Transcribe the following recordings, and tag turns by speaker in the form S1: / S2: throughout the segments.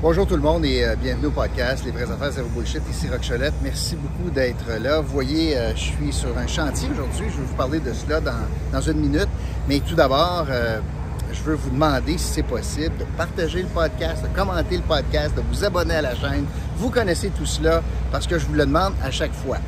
S1: Bonjour tout le monde et bienvenue au podcast Les vraies affaires zéro bullshit. Ici Roch Cholette. Merci beaucoup d'être là. Vous voyez, je suis sur un chantier aujourd'hui. Je vais vous parler de cela dans une minute. Mais tout d'abord, je veux vous demander si c'est possible de partager le podcast, de commenter le podcast, de vous abonner à la chaîne. Vous connaissez tout cela parce que je vous le demande à chaque fois.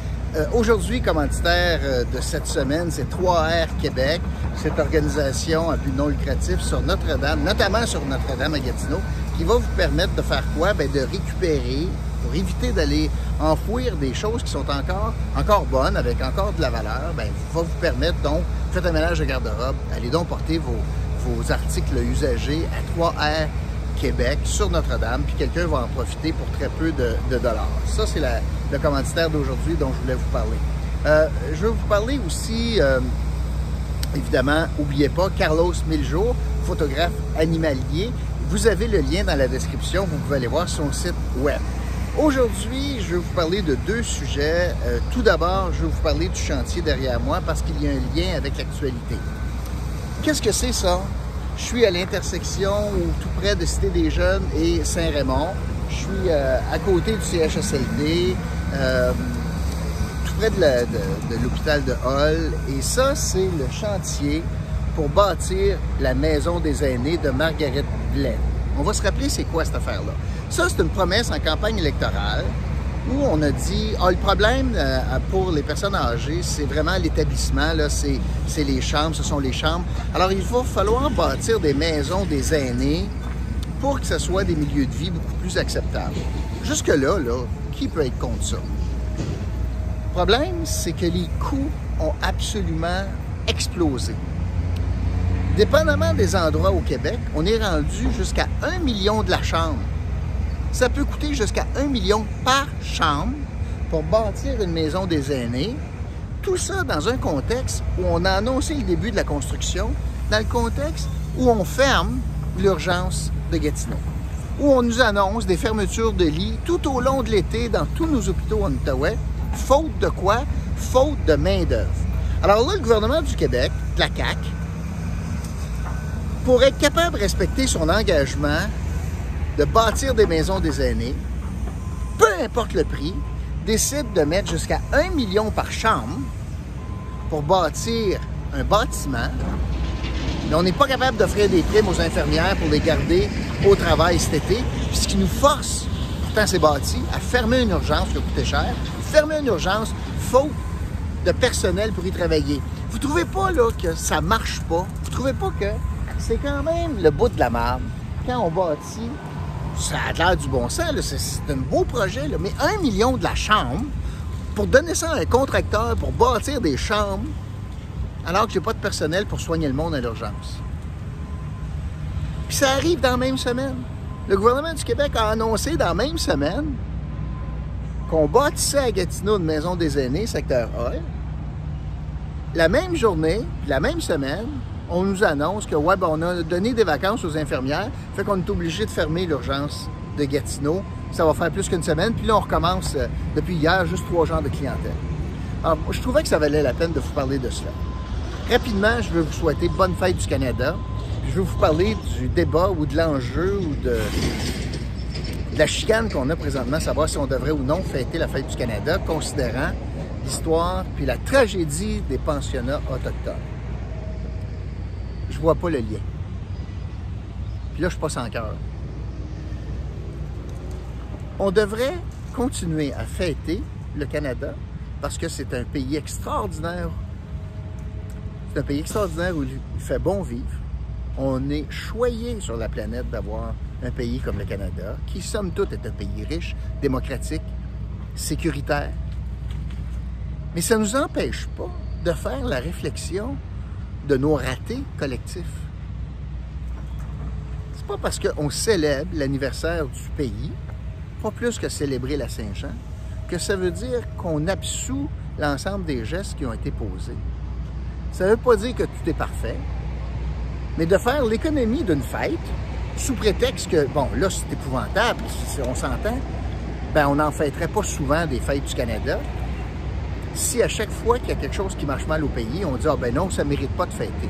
S1: Aujourd'hui, commanditaire de cette semaine, c'est 3R Québec, cette organisation à but non lucratif sur Notre-Dame, notamment sur Notre-Dame à Gatineau, qui va vous permettre de faire quoi? Bien, de récupérer, pour éviter d'aller enfouir des choses qui sont encore bonnes, avec encore de la valeur, bien, va vous permettre donc, faites un ménage de garde-robe, allez donc porter vos articles usagés à 3R Québec sur Notre-Dame, puis quelqu'un va en profiter pour très peu de dollars. Ça, c'est le commanditaire d'aujourd'hui dont je voulais vous parler. Je vais vous parler aussi, évidemment, n'oubliez pas, Carlos Miljour, photographe animalier. Vous avez le lien dans la description, vous pouvez aller voir son site web. Aujourd'hui, je vais vous parler de deux sujets. Tout d'abord, je vais vous parler du chantier derrière moi parce qu'il y a un lien avec l'actualité. Qu'est-ce que c'est ça? Je suis à l'intersection tout près de Cité des Jeunes et Saint-Raymond. Je suis à côté du CHSLD, tout près de l'hôpital de Hull. Et ça, c'est le chantier pour bâtir la maison des aînés de Marguerite Blais. On va se rappeler c'est quoi cette affaire-là. Ça, c'est une promesse en campagne électorale où on a dit, le problème pour les personnes âgées, c'est vraiment l'établissement, c'est les chambres, ce sont les chambres. Alors, il va falloir bâtir des maisons des aînés pour que ce soit des milieux de vie beaucoup plus acceptables. Jusque-là, qui peut être contre ça? Le problème, c'est que les coûts ont absolument explosé. Dépendamment des endroits au Québec, on est rendu jusqu'à 1 million de la chambre. Ça peut coûter jusqu'à 1 million par chambre pour bâtir une maison des aînés. Tout ça dans un contexte où on a annoncé le début de la construction, dans le contexte où on ferme l'urgence de Gatineau, où on nous annonce des fermetures de lits tout au long de l'été dans tous nos hôpitaux en Outaouais. Faute de quoi? Faute de main-d'œuvre. Alors là, le gouvernement du Québec, de la CAQ, pour être capable de respecter son engagement de bâtir des maisons des aînés, peu importe le prix, décide de mettre jusqu'à 1 million par chambre pour bâtir un bâtiment. Mais on n'est pas capable d'offrir des primes aux infirmières pour les garder au travail cet été, puis ce qui nous force, pourtant c'est bâti, à fermer une urgence qui a coûté cher, fermer une urgence faute de personnel pour y travailler. Vous trouvez pas là que ça marche pas? Vous trouvez pas que c'est quand même le bout de la marde quand on bâtit? Ça a l'air du bon sens, c'est un beau projet, là, mais 1 million de la chambre, pour donner ça à un contracteur, pour bâtir des chambres, alors que j'ai pas de personnel pour soigner le monde à l'urgence. Puis ça arrive dans la même semaine. Le gouvernement du Québec a annoncé dans la même semaine qu'on bâtissait à Gatineau une maison des aînés, secteur Hull. La même journée, la même semaine, on nous annonce que on a donné des vacances aux infirmières, fait qu'on est obligé de fermer l'urgence de Gatineau. Ça va faire plus qu'une semaine, puis là, on recommence depuis hier, juste 3 genres de clientèle. Alors, je trouvais que ça valait la peine de vous parler de cela. Rapidement, je veux vous souhaiter bonne fête du Canada. Je veux vous parler du débat ou de l'enjeu ou de la chicane qu'on a présentement, savoir si on devrait ou non fêter la fête du Canada, considérant l'histoire puis la tragédie des pensionnats autochtones. Je vois pas le lien. Puis là, je suis pas sans cœur. On devrait continuer à fêter le Canada parce que c'est un pays extraordinaire. C'est un pays extraordinaire où il fait bon vivre. On est choyé sur la planète d'avoir un pays comme le Canada, qui, somme toute, est un pays riche, démocratique, sécuritaire. Mais ça ne nous empêche pas de faire la réflexion de nos ratés collectifs. C'est pas parce qu'on célèbre l'anniversaire du pays, pas plus que célébrer la Saint-Jean, que ça veut dire qu'on absout l'ensemble des gestes qui ont été posés. Ça ne veut pas dire que tout est parfait, mais de faire l'économie d'une fête, sous prétexte que, bon, là, c'est épouvantable, si on s'entend, ben on n'en fêterait pas souvent des fêtes du Canada. Si à chaque fois qu'il y a quelque chose qui marche mal au pays, on dit « Ah ben non, ça ne mérite pas de fêter ».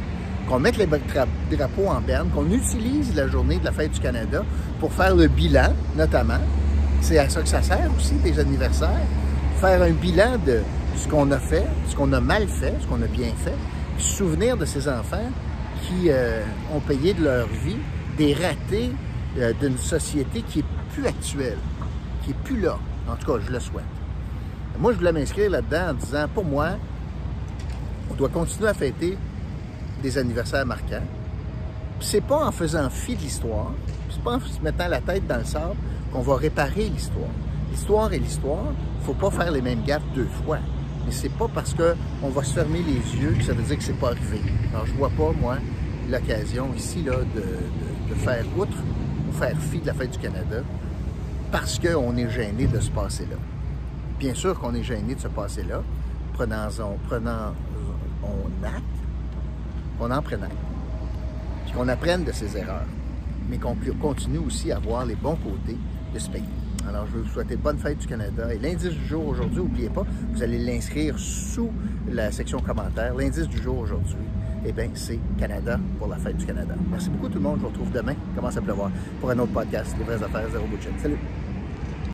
S1: qu'on mette les drapeaux en berne, qu'on utilise la journée de la fête du Canada pour faire le bilan, notamment. C'est à ça que ça sert aussi, des anniversaires. Faire un bilan de ce qu'on a fait, ce qu'on a mal fait, ce qu'on a bien fait, puis se souvenir de ces enfants qui ont payé de leur vie des ratés d'une société qui est plus actuelle, qui est plus là. En tout cas, je le souhaite. Moi, je voulais m'inscrire là-dedans en disant, pour moi, on doit continuer à fêter des anniversaires marquants. Puis c'est pas en faisant fi de l'histoire, c'est pas en se mettant la tête dans le sable qu'on va réparer l'histoire. L'histoire est l'histoire, il faut pas faire les mêmes gaffes 2 fois. Mais c'est pas parce qu'on va se fermer les yeux que ça veut dire que c'est pas arrivé. Alors, je vois pas, moi, l'occasion ici là, de faire outre ou faire fi de la fête du Canada parce qu'on est gêné de ce passé-là. Bien sûr qu'on est gêné de ce passé-là, prenons acte, qu'on en prenne acte, puis qu'on apprenne de ses erreurs, mais qu'on continue aussi à voir les bons côtés de ce pays. Alors, je vais vous souhaiter bonne fête du Canada. Et l'indice du jour aujourd'hui, n'oubliez pas, vous allez l'inscrire sous la section commentaires. L'indice du jour aujourd'hui, eh bien, c'est Canada pour la fête du Canada. Merci beaucoup tout le monde. Je vous retrouve demain. Il commence à pleuvoir pour un autre podcast, Les vraies affaires, zéro bullshit. Salut!